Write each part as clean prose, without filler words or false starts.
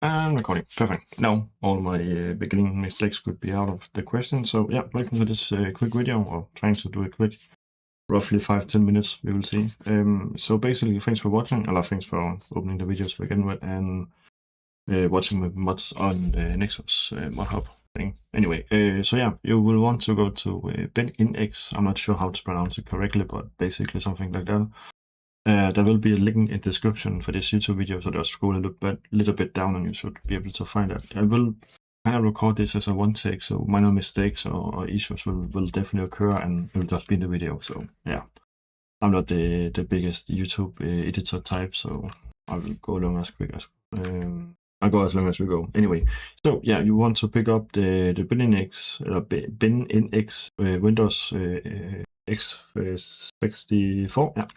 And recording. Perfect. Now all my beginning mistakes could be out of the question. So yeah, welcome to this quick video, or trying to do it quick. Roughly 5-10 minutes, we will see. So basically, thanks for watching. A lot of thanks for opening the videos to begin with, and watching the mods on the Nexus mod hub thing. Anyway, so yeah, you will want to go to BepInEx. I'm not sure how to pronounce it correctly, but basically something like that. There will be a link in the description for this YouTube video, so just scroll a little bit down and you should be able to find it. I will kind of record this as a one take, so minor mistakes or issues will definitely occur, and it will just be in the video. So yeah, I'm not the biggest YouTube editor type, so I will go along as quick as I'll go as long as we go. Anyway, so yeah, you want to pick up the BepInEx Windows x64. Yeah.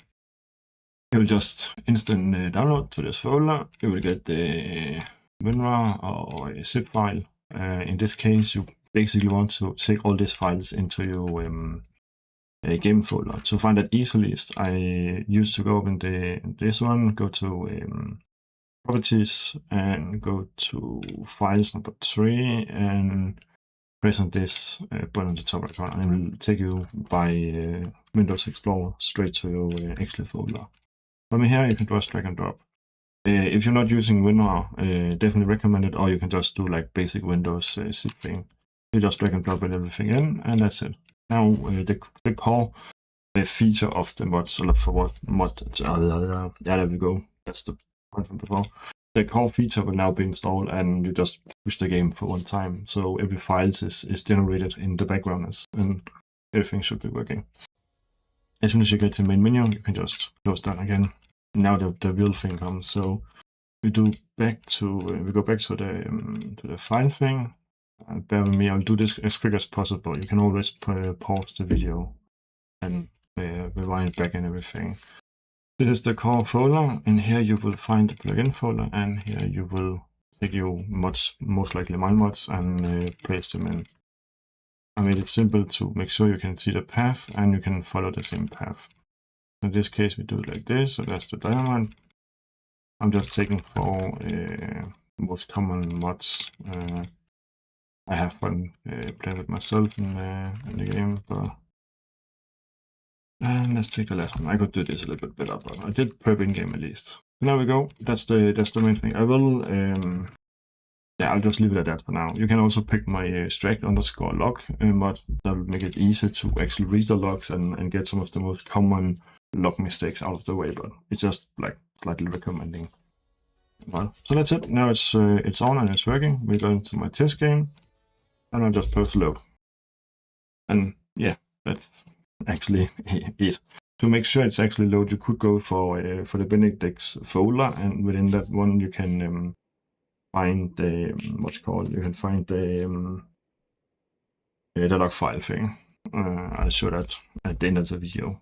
You will just instant download to this folder. You will get the WinRAR or a zip file. In this case, you basically want to take all these files into your game folder. To find that easiest, I used to go open this one, go to properties, and go to files number 3, and press on this button on the top right corner, and it will take you by Windows Explorer straight to your Excel folder. From here, you can just drag and drop. If you're not using WinRAR, definitely recommend it, or you can just do like basic Windows zip thing. You just drag and drop everything in, and that's it. Now, the core feature of the mods, for what mod, yeah, there we go. That's the point from before. The core feature will now be installed, and you just push the game for one time. So every file is generated in the background, and everything should be working. As soon as you get to the main menu, you can just close that again. Now the real thing comes. So we go back to the file thing. Bear with me, I'll do this as quick as possible. You can always pause the video and rewind back and everything. This is the core folder, and here you will find the plugin folder, and here you will take your mods, most likely my mods, and place them in. I made it simple to make sure you can see the path and you can follow the same path. In this case, we do it like this. So that's the diamond. I'm just taking for most common mods. I have fun playing with myself in the game, but and let's take the last one. I could do this a little bit better, but I did prep in game at least. So there we go. That's the main thing. I will. Yeah, I'll just leave it at that for now. You can also pick my extract_log mod. That will make it easy to actually read the logs and get some of the most common log mistakes out of the way, but it's just like slightly recommending. Well, so that's it. Now it's on and it's working. We're going to my test game, and I'll just post load. And yeah, that's actually it. To make sure it's actually load, you could go for the BepInEx folder, and within that one you can find the you can find the log file thing. I'll show that at the end of the video.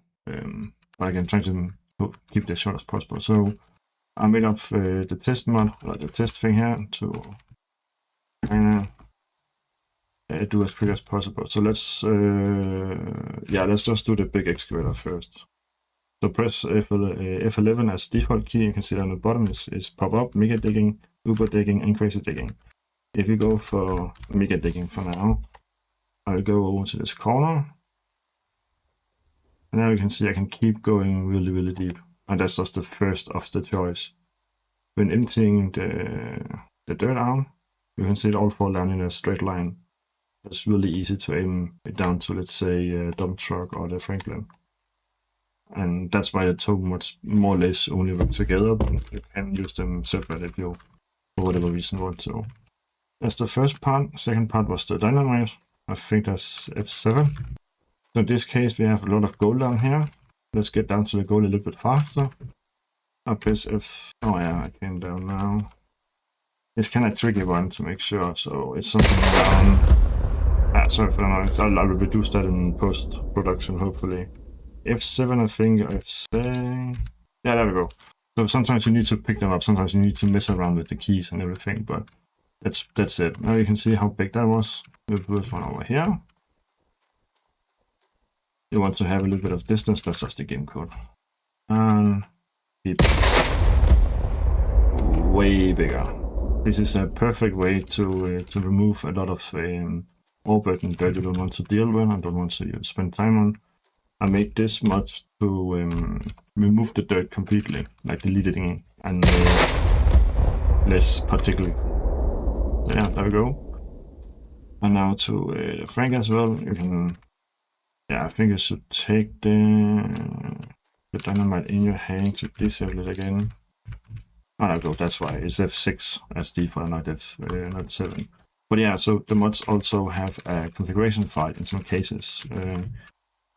But again, trying to keep this short as possible. So I made up the test mod, or the test thing here, to kind of do as quick as possible. So let's just do the big excavator first. So press F11 as default key. You can see down the bottom is pop up, mega digging, uber digging, and crazy digging. If you go for mega digging for now, I'll go over to this corner. And now you can see I can keep going really, really deep. And that's just the first of the choice. When emptying the dirt out, you can see it all fall down in a straight line. It's really easy to aim it down to, let's say, a dump truck or the Franklin. And that's why the two mods more or less only work together, but you can use them separate if you, for whatever reason, want to. That's the first part. Second part was the dynamite. I think that's F7. So in this case, we have a lot of gold down here. Let's get down to the gold a little bit faster. I'll press F. Oh yeah, I came down now. It's kind of tricky one to make sure. So it's something down. Sorry for the noise. I'll reduce that in post-production, hopefully. F7, I think I say. Yeah, there we go. So sometimes you need to pick them up. Sometimes you need to mess around with the keys and everything, but that's it. Now you can see how big that was. The first one over here. You want to have a little bit of distance. That's just the game code. And keep way bigger. this is a perfect way to remove a lot of overburden that you don't want to deal with and don't want to spend time on. I made this mod to remove the dirt completely, like deleting and less particularly. So yeah, there we go. And now to the Frank as well. You can, yeah, I think you should take the dynamite in your hand to disable it again. Oh, there we go. That's why it's F6 as default, not F7. But yeah, so the mods also have a configuration file in some cases.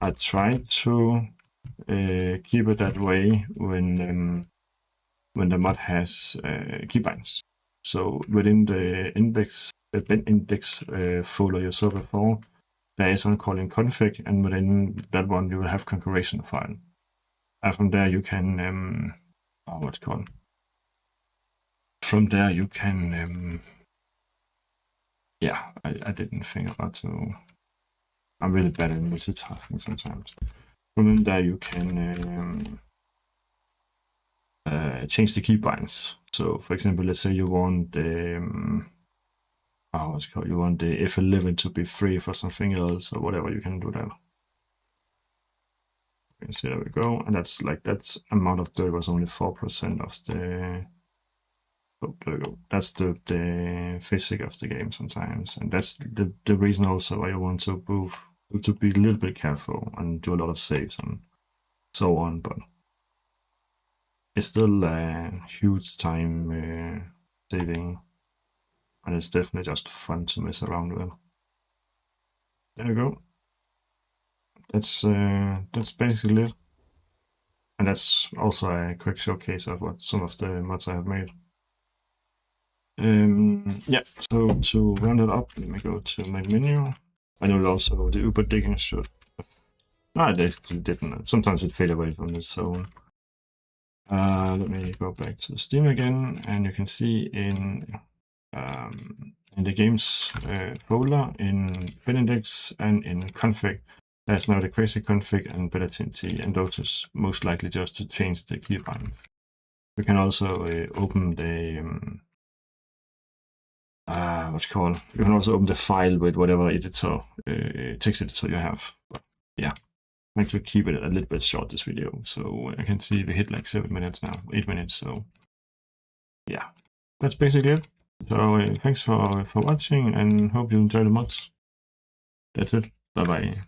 I try to keep it that way when the mod has keybinds. So within the BepInEx folder you saw before, there is one called config, and within that one you will have configuration file. And from there you can what's it called? From there you can yeah, I didn't think about to. I'm really bad at multitasking sometimes. From there you can change the keybinds. So for example, let's say you want the what's it called? You want the F11 to be free for something else or whatever, you can do that. You can see, there we go. And that's like, that amount of dirt was only 4% of the, oh, there we go. That's the physics of the game sometimes. And that's the reason also why you want to be a little bit careful and do a lot of saves and so on, but it's still a huge time saving, and it's definitely just fun to mess around with. There we go. That's basically it, and that's also a quick showcase of what some of the mods I have made. Yeah, so to round it up, let me go to my menu. I know also the Uber digging should. No, they didn't. Sometimes it faded away from it, so let me go back to Steam again, and you can see in the games folder in BepInEx and in config, there's now the crazy config and BetaTNT, and those is most likely just to change the keybinds. We can also open the what's it called? You can also open the file with whatever editor, text editor you have. But yeah, I'm going to keep it a little bit short, this video. So I can see we hit like 7 minutes now, 8 minutes. So yeah, that's basically it. So thanks for watching, and hope you enjoy the mods. That's it. Bye bye.